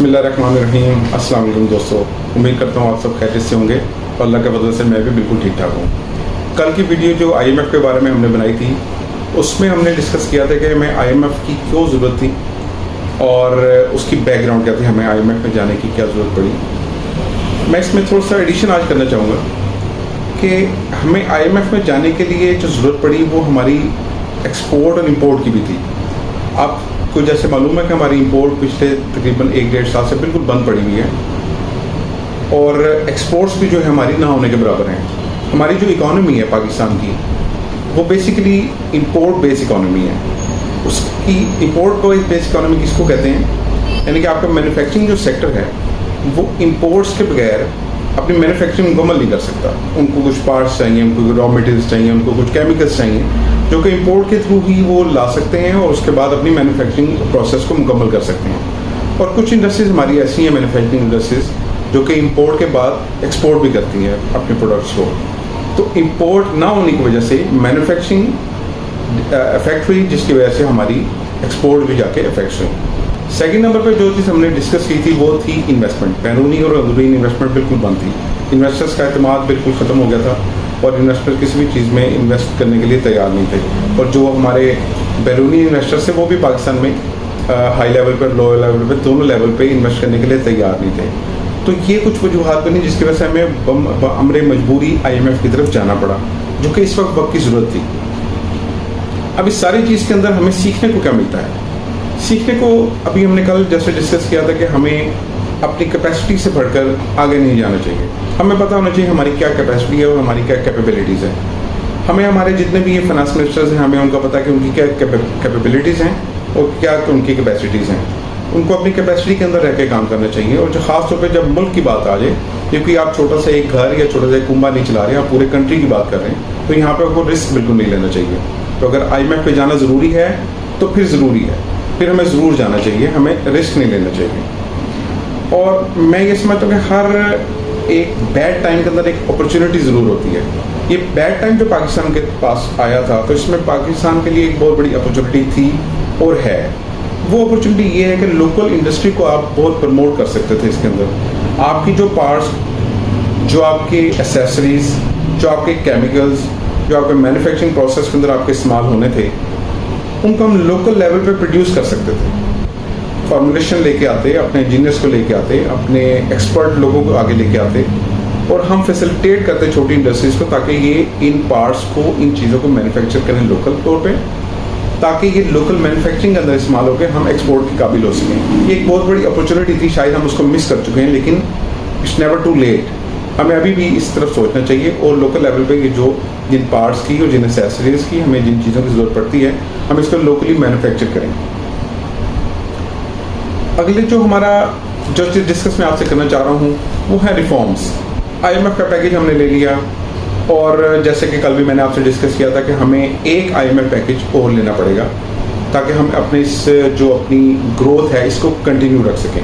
बिस्मिल्लाहिर्रहमानिर्रहीम। अस्सलाम वालेकुम दोस्तों, उम्मीद करता हूँ आप सब खैरियत से होंगे और अल्लाह के फजल से मैं भी बिल्कुल ठीक ठाक हूँ। कल की वीडियो जो IMF के बारे में हमने बनाई थी उसमें हमने डिस्कस किया था कि हमें IMF की क्यों ज़रूरत थी और उसकी बैकग्राउंड क्या थी, हमें IMF में जाने की क्या ज़रूरत पड़ी। मैं इसमें थोड़ा सा एडिशन आज करना चाहूँगा कि हमें IMF में जाने के लिए जो ज़रूरत पड़ी वो हमारी एक्सपोर्ट और इंपोर्ट की भी थी। आपको जैसे मालूम है कि हमारी इंपोर्ट पिछले तकरीबन 1-1.5 साल से बिल्कुल बंद पड़ी हुई है और एक्सपोर्ट्स भी जो है हमारी ना होने के बराबर हैं। हमारी जो इकॉनमी है पाकिस्तान की वो बेसिकली इंपोर्ट बेस इकॉनमी है। उसकी इंपोर्ट बेस इकॉनमी किसको कहते हैं, यानी कि आपका मैन्युफैक्चरिंग जो सेक्टर है वो इंपोर्ट्स के बगैर अपनी मैन्युफैक्चरिंग मुकम्मल नहीं कर सकता। उनको कुछ पार्ट्स चाहिए, उनको रॉ मटेरियल्स चाहिए, उनको कुछ केमिकल्स चाहिए जो कि इंपोर्ट के थ्रू ही वो ला सकते हैं और उसके बाद अपनी मैन्युफैक्चरिंग प्रोसेस को मुकम्मल कर सकते हैं। और कुछ इंडस्ट्रीज हमारी ऐसी हैं मैन्युफैक्चरिंग इंडस्ट्रीज जो कि इंपोर्ट के बाद एक्सपोर्ट भी करती हैं अपने प्रोडक्ट्स को। तो इंपोर्ट ना होने की वजह से मैन्युफैक्चरिंग अफेक्ट हुई, जिसकी वजह से हमारी एक्सपोर्ट भी जाके अफेक्ट हुई। सेकंड नंबर पे जो चीज़ हमने डिस्कस की थी वो थी इन्वेस्टमेंट। बैरूनी और अंदरूनी इन्वेस्टमेंट बिल्कुल बंद थी। इन्वेस्टर्स का एतमाद बिल्कुल ख़त्म हो गया था और इन्वेस्टर किसी भी चीज़ में इन्वेस्ट करने के लिए तैयार नहीं थे। और जो हमारे बैरूनी इन्वेस्टर्स थे वो भी पाकिस्तान में हाई लेवल पर, लोअर लेवल पर, दोनों लेवल पर इन्वेस्ट करने के लिए तैयार नहीं थे। तो ये कुछ वजूहत बनी जिसकी वजह से हमें अमरे मजबूरी IMF की तरफ जाना पड़ा, जो कि इस वक्त की ज़रूरत थी। अब इस सारी चीज़ के अंदर हमें सीखने को क्या मिलता है? सीखने को अभी हमने कल जैसे डिस्कस किया था कि हमें अपनी कैपेसिटी से बढ़कर आगे नहीं जाना चाहिए। हमें पता होना चाहिए हमारी क्या कैपेसिटी है और हमारी क्या कैपेबिलिटीज़ हैं। हमें हमारे जितने भी ये फाइनेंस मिनिस्टर्स हैं हमें उनका पता है कि उनकी क्या कैपेबिलिटीज़ हैं और क्या उनकी कैपेसिटीज़ हैं। उनको अपनी कैपेसिटी के अंदर रह के काम करना चाहिए। और जो ख़ास तौर पे जब मुल्क की बात आ जाए, क्योंकि आप छोटा सा एक घर या छोटा सा एक कुंबा नहीं चला रहे, आप पूरे कंट्री की बात कर रहे हैं, तो यहाँ पे आपको रिस्क बिल्कुल नहीं लेना चाहिए। तो अगर IMF पे जाना ज़रूरी है तो फिर ज़रूरी है, फिर हमें ज़रूर जाना चाहिए, हमें रिस्क नहीं लेना चाहिए। और मैं ये समझता हूँ कि हर एक बैड टाइम के अंदर एक अपॉर्चुनिटी ज़रूर होती है। ये बैड टाइम जो पाकिस्तान के पास आया था तो इसमें पाकिस्तान के लिए एक बहुत बड़ी अपॉर्चुनिटी थी और है। वो अपॉर्चुनिटी ये है कि लोकल इंडस्ट्री को आप बहुत प्रमोट कर सकते थे। इसके अंदर आपकी जो पार्ट्स, जो आपके एसेसरीज, जो आपके केमिकल्स, जो आपके मैन्युफैक्चरिंग प्रोसेस के अंदर आपके इस्तेमाल होने थे, उनको हम लोकल लेवल पे प्रोड्यूस कर सकते थे। फॉर्मुलेशन लेके आते, अपने इंजीनियर्स को लेके आते, अपने एक्सपर्ट लोगों को आगे लेके आते और हम फैसिलिटेट करते छोटी इंडस्ट्रीज़ को, ताकि ये इन पार्ट्स को, इन चीज़ों को मैन्युफैक्चर करें लोकल तौर पे, ताकि ये लोकल मैन्युफैक्चरिंग के अंदर इस्तेमाल होकर हम एक्सपोर्ट के काबिल हो सकें। ये एक बहुत बड़ी अपॉर्चुनिटी थी, शायद हम उसको मिस कर चुके हैं, लेकिन इट्स नेवर टू लेट। हमें अभी भी इस तरफ सोचना चाहिए और लोकल लेवल पे ये जो जिन पार्ट्स की और जिन एसेसरीज़ की हमें जिन चीज़ों की ज़रूरत पड़ती है, हम इसको लोकली मैन्युफैक्चर करें। अगले जो हमारा जो चीज़ डिस्कस मैं आपसे करना चाह रहा हूँ वो है रिफॉर्म्स। IMF का पैकेज हमने ले लिया और जैसे कि कल भी मैंने आपसे डिस्कस किया था कि हमें एक IMF पैकेज और लेना पड़ेगा ताकि हम अपने इस जो अपनी ग्रोथ है इसको कंटिन्यू रख सकें।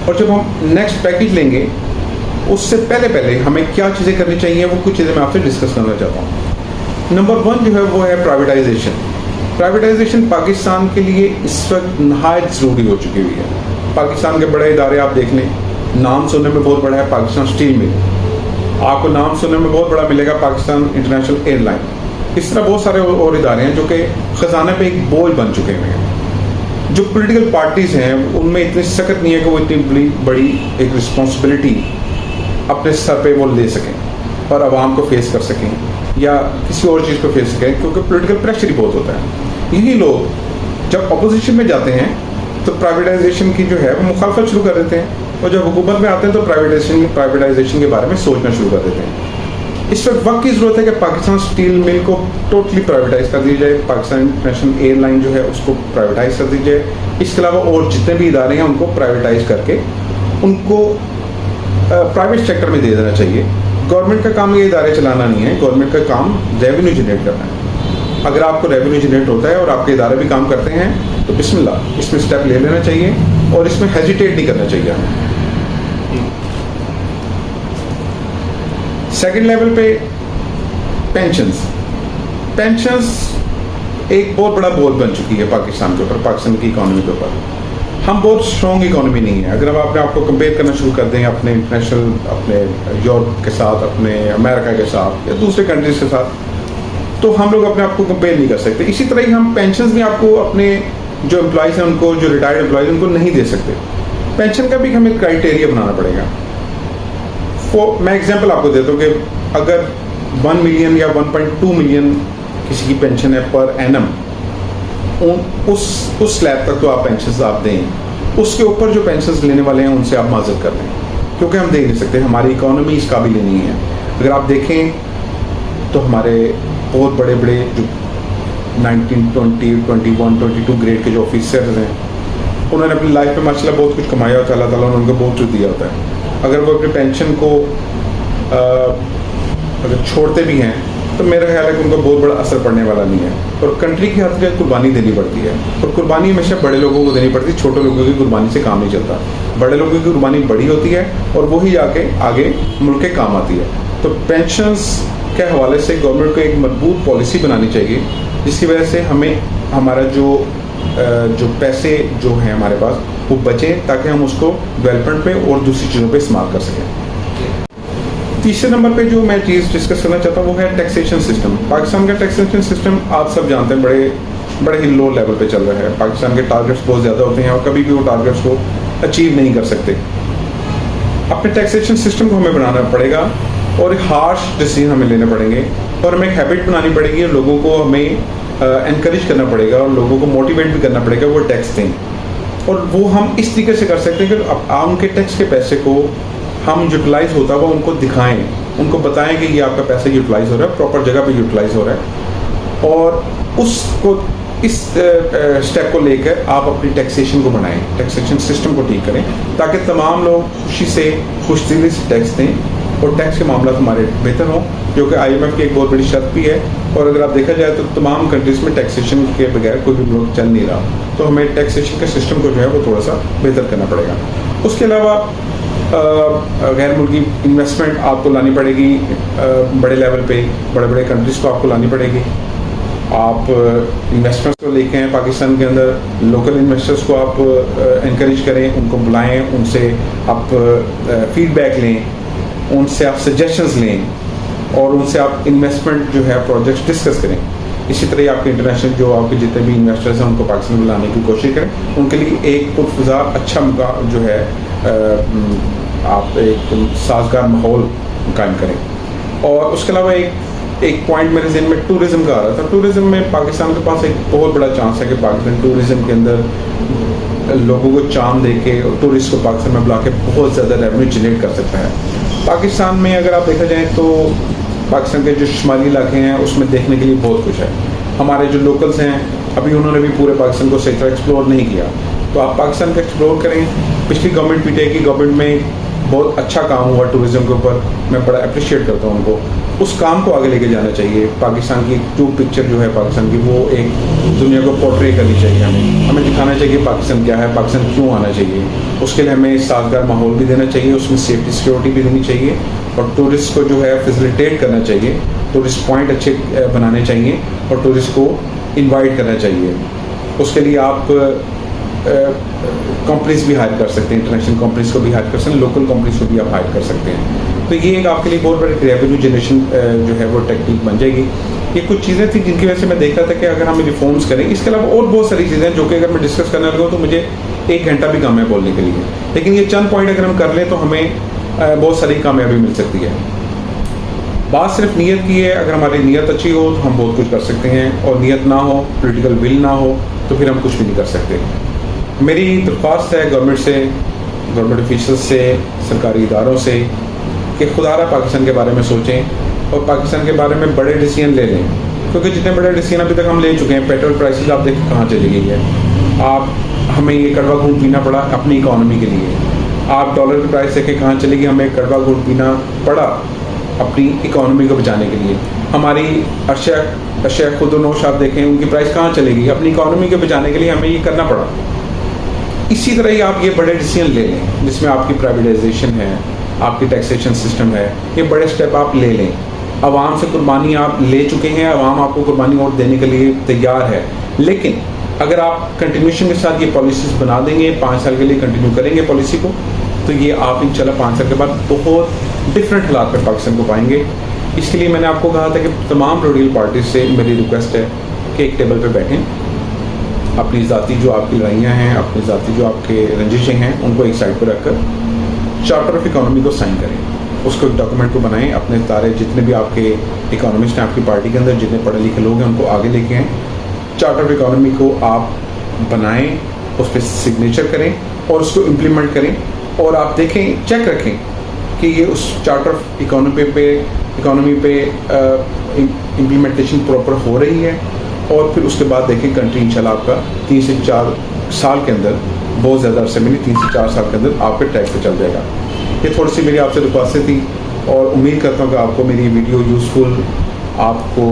और जब हम नेक्स्ट पैकेज लेंगे उससे पहले हमें क्या चीज़ें करनी चाहिए, वो कुछ चीज़ें मैं आपसे डिस्कस करना चाहता हूँ। नंबर 1 जो है वो है प्राइवेटाइजेशन। प्राइवेटाइजेशन पाकिस्तान के लिए इस वक्त नहायत ज़रूरी हो चुकी हुई है। पाकिस्तान के बड़े इदारे आप देख लें, नाम सुनने में बहुत बड़ा है पाकिस्तान स्टील मिल, आपको नाम सुनने में बहुत बड़ा मिलेगा पाकिस्तान इंटरनेशनल एयरलाइन। इस तरह बहुत सारे और इदारे हैं जो कि ख़जाने पे एक बोझ बन चुके हुए हैं। जो पॉलिटिकल पार्टीज़ हैं उनमें इतनी सख्त नहीं है कि वो इतनी बड़ी एक रिस्पॉन्सिबिलिटी अपने सर पे वो ले सकें और आवाम को फेस कर सकें या किसी और चीज़ को फेस सकें, क्योंकि पॉलिटिकल प्रेशर ही बहुत होता है। यही लोग जब अपोजिशन में जाते हैं तो प्राइवेटाइजेशन की जो है वो मुखालफत शुरू कर देते हैं और जब हुकूमत में आते हैं तो प्राइवेटाइजेशन के बारे में सोचना शुरू कर देते हैं। इस वक्त की ज़रूरत है कि पाकिस्तान स्टील मिल को टोटली प्राइवेटाइज कर दी जाए, पाकिस्तान इंटरनेशनल एयरलाइन जो है उसको प्राइवेटाइज कर दी जाए। इसके अलावा और जितने भी इदारे हैं उनको प्राइवेटाइज करके उनको प्राइवेट सेक्टर में दे देना चाहिए। गवर्नमेंट का काम ये इदारे चलाना नहीं है, गवर्नमेंट का काम रेवेन्यू जनरेट करना है। अगर आपको रेवेन्यू जनरेट होता है और आपके इदारे भी काम करते हैं तो बिस्मिल्लाह इसमें स्टेप ले लेना चाहिए और इसमें हेजिटेट नहीं करना चाहिए हमें। सेकंड लेवल पे पेंशंस एक बहुत बड़ा बोझ बन चुकी है पाकिस्तान के ऊपर, पाकिस्तान की इकॉनमी के ऊपर। ہم بہت اسٹرانگ اکانومی نہیں ہے. اگر ہم اپنے آپ کو کمپیئر کرنا شروع کر دیں اپنے انٹرنیشنل، اپنے یورپ کے ساتھ، اپنے امریکہ کے ساتھ یا دوسرے کنٹریز کے ساتھ، تو ہم لوگ اپنے آپ کو کمپیئر نہیں کر سکتے. اسی طرح ہی ہم پینشنز بھی آپ کو اپنے جو امپلائیز ہیں ان کو، جو ریٹائرڈ امپلائیز ان کو نہیں دے سکتے. پینشن کا بھی ہمیں کرائٹیریا بنانا پڑے گا. میں ایگزامپل آپ کو دیتا ہوں کہ اگر 1 ملین یا 1.2 ملین کسی کی پینشن ہے پر اینم، اس سلیب تک تو آپ پینشنز آپ دیں. اس کے اوپر جو پینشنز لینے والے ہیں ان سے آپ معذرت کر لیں، کیونکہ ہم دے نہیں سکتے، ہماری اکانومی اس قابل نہیں ہے. اگر آپ دیکھیں تو ہمارے بہت بڑے بڑے جو 19, 20, 21, 22 گریڈ کے جو آفیسرز ہیں، انہوں نے اپنی لائف میں ماشاء اللہ بہت کچھ کمایا ہوتا ہے. اللہ تعالیٰ نے ان کو بہت کچھ دیا ہوتا ہے. اگر وہ اپنی پینشن کو اگر چھوڑتے بھی ہیں تو میرا خیال ہے کہ ان کو بہت بڑا اثر پڑنے والا نہیں ہے. اور کنٹری کی ہر جگہ قربانی دینی پڑتی ہے، اور قربانی ہمیشہ بڑے لوگوں کو دینی پڑتی ہے. چھوٹے لوگوں کی قربانی سے کام نہیں چلتا. بڑے لوگوں کی قربانی بڑی ہوتی ہے اور وہی جا کے آگے ملک کے کام آتی ہے. تو پینشنز کے حوالے سے گورنمنٹ کو ایک مضبوط پالیسی بنانی چاہیے، جس کی وجہ سے ہمیں ہمارا جو پیسے جو ہیں ہمارے پاس وہ بچیں، تاکہ ہم اس کو ڈیولپمنٹ پہ اور دوسری چیزوں پہ استعمال کر سکیں. تیسرے نمبر پہ جو میں چیز ڈسکس کرنا چاہتا ہوں وہ ہے ٹیکسیشن سسٹم. پاکستان کا ٹیکسیشن سسٹم آپ سب جانتے ہیں بڑے ہی لو لیول پہ چل رہا ہے. پاکستان کے ٹارگیٹس بہت زیادہ ہوتے ہیں اور کبھی بھی وہ ٹارگیٹس کو اچیو نہیں کر سکتے. اپنے ٹیکسیشن سسٹم کو ہمیں بنانا پڑے گا اور ہارش ڈیسیژن ہمیں لینے پڑیں گے، اور ہمیں ایک ہیبٹ بنانی پڑے گی، اور لوگوں کو ہمیں انکریج کرنا پڑے گا اور لوگوں کو موٹیویٹ بھی کرنا پڑے گا وہ ٹیکس دیں. اور وہ ہم اس طریقے سے کر سکتے ہیں کہ عام کے ٹیکس کے پیسے کو ہم یوٹیلائز ہوتا ہوا ان کو دکھائیں، ان کو بتائیں کہ یہ آپ کا پیسہ یوٹیلائز ہو رہا ہے، پراپر جگہ پہ یوٹیلائز ہو رہا ہے. اور اس اسٹیپ کو لے کر آپ اپنی ٹیکسیشن کو بنائیں، ٹیکسیشن سسٹم کو ٹھیک کریں، تاکہ تمام لوگ خوشی سے خوش دلی سے ٹیکس دیں اور ٹیکس کے معاملات ہمارے بہتر ہوں، جو کہ IMF کی ایک بہت بڑی شرط بھی ہے. اور اگر آپ دیکھا جائے تو تمام کنٹریز میں ٹیکسیشن کے بغیر کوئی بھی ملک چل نہیں رہا. تو ہمیں ٹیکسیشن کے سسٹم کو جو ہے وہ تھوڑا سا بہتر کرنا پڑے گا. اس کے علاوہ غیر ملکی انویسٹمنٹ آپ کو لانی پڑے گی بڑے لیول پہ، بڑے بڑے کنٹریز کو آپ کو لانی پڑے گی. آپ انویسٹمنٹس کو لے کے ہیں پاکستان کے اندر، لوکل انویسٹرز کو آپ انکریج کریں، ان کو بلائیں، ان سے آپ فیڈ بیک لیں، ان سے آپ سجیشنز لیں، اور ان سے آپ انویسٹمنٹ جو ہے پروجیکٹس ڈسکس کریں. اسی طرح آپ کے انٹرنیشنل جو آپ کے جتنے بھی انویسٹرز ہیں ان کو پاکستان میں لانے کی کوشش کریں. ان کے لیے ایک پرفضا اچھا جو ہے آپ ایک سازگار ماحول قائم کریں. اور اس کے علاوہ ایک پوائنٹ میرے ذہن میں ٹورزم کا آ رہا تھا. ٹورزم میں پاکستان کے پاس ایک بہت بڑا چانس ہے کہ پاکستان ٹورزم کے اندر لوگوں کو چاند دے کے اور ٹورسٹ کو پاکستان میں بلا کے بہت زیادہ ریونیو جنریٹ کر سکتا ہے. پاکستان میں اگر آپ دیکھا جائیں تو پاکستان کے جو شمالی علاقے ہیں اس میں دیکھنے کے لیے بہت کچھ ہے. ہمارے جو لوکلز ہیں ابھی انہوں نے بھی پورے پاکستان کو صحیح طرح ایکسپلور نہیں کیا. تو آپ پاکستان کو ایکسپلور کریں. پچھلی گورنمنٹ PTA کی گورنمنٹ میں بہت اچھا کام ہوا ٹورزم کے اوپر، میں بڑا اپریشیٹ کرتا ہوں ان کو. اس کام کو آگے لے کے جانا چاہیے. پاکستان کی ٹو پکچر جو ہے پاکستان کی وہ ایک دنیا کو پورٹری کرنی چاہیے. ہمیں دکھانا چاہیے پاکستان کیا ہے، پاکستان کیوں آنا چاہیے. اس کے لیے ہمیں سازگار ماحول بھی دینا چاہیے، اس میں سیفٹی سیکورٹی بھی دینی چاہیے، اور ٹورسٹ کو جو ہے فیسیلیٹیٹ کرنا چاہیے. ٹورسٹ پوائنٹ اچھے بنانے چاہیے اور ٹورسٹ کو انوائٹ کرنا چاہیے. اس کے لیے آپ کمپنیز بھی ہائر کر سکتے ہیں، انٹرنیشنل کمپنیز کو بھی ہائر کر سکتے ہیں، لوکل کمپنیز کو بھی آپ ہائر کر سکتے ہیں. تو یہ ایک آپ کے لیے بہت بڑی ریونیو جنریشن جو ہے وہ ٹیکنیک بن جائے گی. یہ کچھ چیزیں تھیں جن کی وجہ سے میں دیکھ رہا تھا کہ اگر ہم ریفارمس کریں. اس کے علاوہ اور بہت ساری چیزیں ہیں جو کہ اگر میں ڈسکس کرنے لگا تو مجھے 1 گھنٹہ بھی کم ہے بولنے کے لیے، لیکن یہ چند پوائنٹ اگر ہم کر لیں تو ہمیں بہت ساری کامیابی مل سکتی ہے. بات صرف نیت کی ہے. اگر ہماری نیت اچھی ہو تو ہم بہت کچھ کر سکتے ہیں، اور نیت نہ ہو، پولیٹیکل ول نہ ہو تو پھر ہم کچھ بھی نہیں کر سکتے. میری درخواست ہے گورنمنٹ سے، گورنمنٹ آفیشل سے، سرکاری اداروں سے کہ خدا را پاکستان کے بارے میں سوچیں اور پاکستان کے بارے میں بڑے ڈیسیژن لے لیں. کیونکہ جتنے بڑے ڈیسیژن ابھی تک ہم لے چکے ہیں، پیٹرول پرائسز آپ دیکھیں کہاں چلی گئی ہے. ہمیں یہ کڑوا گھونٹ پینا پڑا اپنی اکانومی کے لیے. آپ ڈالر کی پرائس دیکھیں کہاں چلے گی، ہمیں کڑوا گھونٹ پینا پڑا اپنی اکانومی کو بچانے کے لیے. ہماری اشیاء خود و نوش آپ دیکھیں ان کی پرائس کہاں چلے گی، اپنی اکانومی کو بچانے کے لیے ہمیں یہ کرنا پڑا. اسی طرح ہی آپ یہ بڑے ڈیسیژن لے لیں جس میں آپ کی پرائیویٹائزیشن ہے، آپ کی ٹیکسیشن سسٹم ہے. یہ بڑے اسٹیپ آپ لے لیں. عوام سے قربانی آپ لے چکے ہیں، عوام آپ کو قربانی اور دینے کے لیے تیار ہے، لیکن अगर आप कंटिन्यूशन के साथ ये पॉलिसीज बना देंगे, 5 साल के लिए कंटिन्यू करेंगे पॉलिसी को, तो ये आप इंशाल्लाह 5 साल के बाद बहुत डिफरेंट हालात में पाकिस्तान को पाएंगे। इसके लिए मैंने आपको कहा था कि तमाम पोलिटिकल पार्टीज से मेरी रिक्वेस्ट है कि एक टेबल पे बैठें, अपनी ज़ाती जो आपकी लड़ाइयाँ हैं, अपनी ज़ाती जो आपके रंजिशें हैं, उनको एक साइड पर रखकर चार्टर ऑफ इकोनॉमी को साइन करें, उसको एक डॉक्यूमेंट को बनाएं, अपने सारे जितने भी आपके इकोनॉमिस्ट हैं आपकी पार्टी के अंदर, जितने पढ़े लिखे लोग हैं उनको आगे लेके आएँ, चार्टर ऑफ इकोनॉमी को आप बनाएं, उस पर सिग्नेचर करें और उसको इम्प्लीमेंट करें, और आप देखें, चेक रखें कि ये उस चार्टर ऑफ इकोनॉमी पे इम्प्लीमेंटेशन प्रॉपर हो रही है, और फिर उसके बाद देखें कंट्री इंशाल्लाह आपका 3 से 4 साल के अंदर, बहुत ज़्यादा अरसे में नहीं, 3 से 4 साल के अंदर आपके ट्रैक पे चल जाएगा। ये थोड़ी सी मेरी आपसे रिक्वेस्ट थी, और उम्मीद करता हूँ कि आपको मेरी वीडियो यूज़फुल, आपको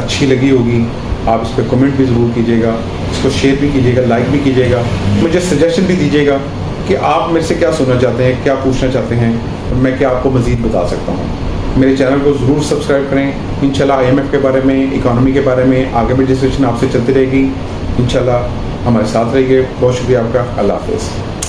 अच्छी लगी होगी। आप इस पर कमेंट भी ज़रूर कीजिएगा, इसको शेयर भी कीजिएगा, लाइक भी कीजिएगा, मुझे सजेशन भी दीजिएगा कि आप मेरे से क्या सुनना चाहते हैं, क्या पूछना चाहते हैं, और मैं क्या आपको मज़ीद बता सकता हूँ। मेरे चैनल को ज़रूर सब्सक्राइब करें। इंशाल्लाह IMF के बारे में, इकोनॉमी के बारे में आगे भी डिस्कशन आपसे चलती रहेगी। इंशाल्लाह हमारे साथ रहिए। बहुत शुक्रिया आपका। अल्लाह हाफ़िज़।